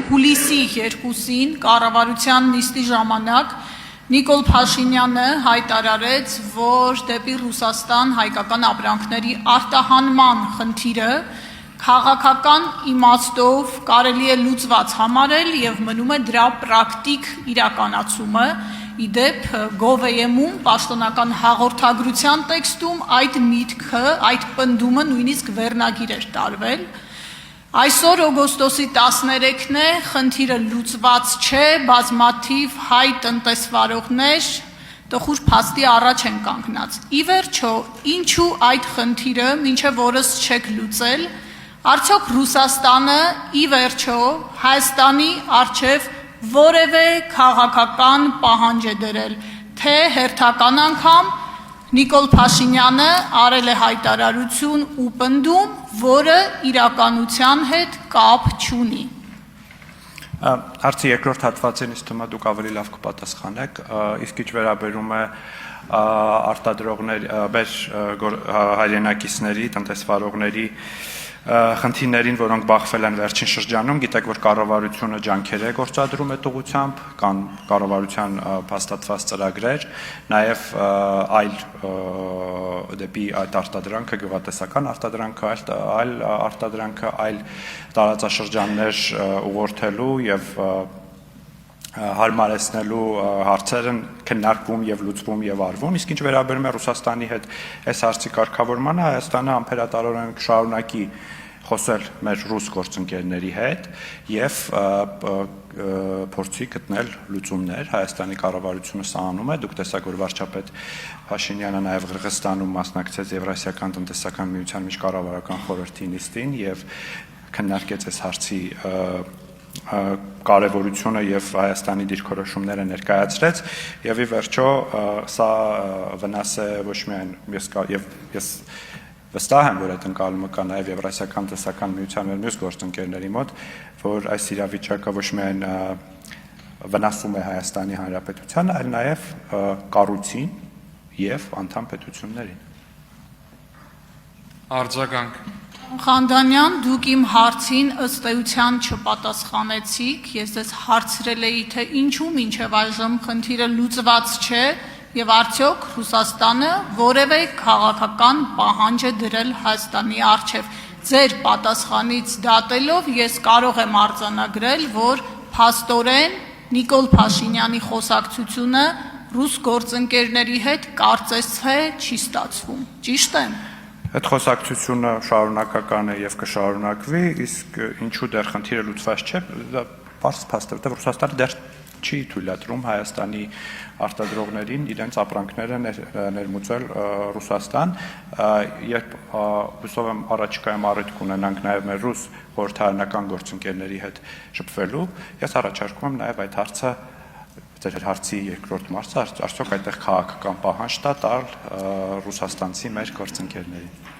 հուլիսի 2-ին կառավարության նիստի ժամանակ Նիկոլ Փաշինյանը հայտարարեց, որ դեպի Ռուսաստան հայկական ապրանքների արտահանման խնդիրը քաղաքական իմաստով կարելի է լուծված համարել եւ մնում է դրա պրակտիկ իրականացումը։ Իդեպ Gov.am-ում պաշտոնական հաղորդագրության տեքստում այդ միտքը, այդ պնդումը նույնիսկ վերնագիր էր տարվել։ Այսօր օգոստոսի 13-ն է, խնդիրը լուծված չէ, բազմաթիվ հայ տնտեսվարողներ տխուր փաստի առաջ են կանգնած։ Ի վերջո, ինչու այդ խնդիրը մինչև օրս չեք լուծել, արդյոք Ռուսաստանը ի վերջո Հայաստանի առջև որևէ քաղաքական պահանջ է դրել, թե հերթական անգամ Նիկոլ Փաշինյանը արել է հայտարարություն ու պնդում, որը իրականության հետ կապ չունի։ Հարցի երկրորդ հատվածին ինձ թվում է դուք ավելի լավ կպատասխանեք, իսկ ինչ վերաբերում է արտադրողների, հայրենակիցների, տնտեսվարողների խնդիրներին, որոնք բախվել են վերջին շրջանում, գիտեք, որ կառավարությունը ջանքեր է գործադրում այդ ուղղությամբ, կան կառավարության հաստատված ծրագրեր, նաև այլ դեպի այդ արտադրանքը, գյուղատնտեսական արտադրանքը, այլ արտադրանքը, այլ տարածաշրջաններ ուղղորդելու եւ հարմարեցնելու հարցեր են քննարկվում եւ լուծվում եւ արվում, իսկ ինչ վերաբերում է Ռուսաստանի հետ այս հարցի կարգավորմանը, Հայաստանը ամփոփարորեն կշարունակի խոսել մեր ռուս գործընկերների հետ եւ փորձի գտնել լուծումներ։ Հայաստանի կառավարությունը սա անում է, դուք տեսաք, որ վարչապետ Փաշինյանը նաեւ Ղրղստանում մասնակցեց Եվրասիական տնտեսական միության միջկառավարական խորհրդի նիստին եւ քննարկեց այս հարցի կարևորությունը եւ Հայաստանի դիրքորոշումները ներկայացրեց եւ ի վերջո սա վնաս է ոչ միայն ես վստահ եմ, որ այդ ընկալումը կա նաեւ Եվրասիական տնտեսական միության մեր մյուս գործընկերների մոտ, որ այս իրավիճակը ոչ միայն վնասում է Հայաստանի Հանրապետությանը, այլ նաեւ կառույցին եւ անդամ պետություններին։ Արձագանք Խանդանյան, դուք իմ հարցին ըստ էության չպատասխանեցիք, ես ձեզ հարցրել էի, թե ինչու մինչև այժմ խնդիրը լուծված չէ եւ արդյոք Ռուսաստանը որևէ քաղաքական պահանջ է դրել Հայաստանի առջև։ Ձեր պատասխանից դատելով ես կարող եմ արձանագրել, որ փաստորեն Նիկոլ Փաշինյանի խոսակցությունը ռուս գործընկերների հետ կարծես թե չի ստացվում։ Ճիշտ է՞մ։ Այդ խոսակցությունը շարունակական է եւ կշարունակվի, իսկ ինչու դեռ խնդիրը լուծված չէ, դա պարզ փաստ է, որտեղ Ռուսաստանը դեռ չի թույլատրում Հայաստանի արտադրողներին իրենց ապրանքները ներմուծել Ռուսաստան, երբ հուսով եմ առաջիկայում առիթ կունենանք նաեւ մեր ռուս խորհրդարանական գործընկերների հետ շփվելու, ես առաջարկում եմ նաեւ այդ հարցը ձեր հարցի երկրորդ մասը, արդյոք այդտեղ քաղաքական պահանջ տալ ռուսաստանցի մեր գործընկերներին։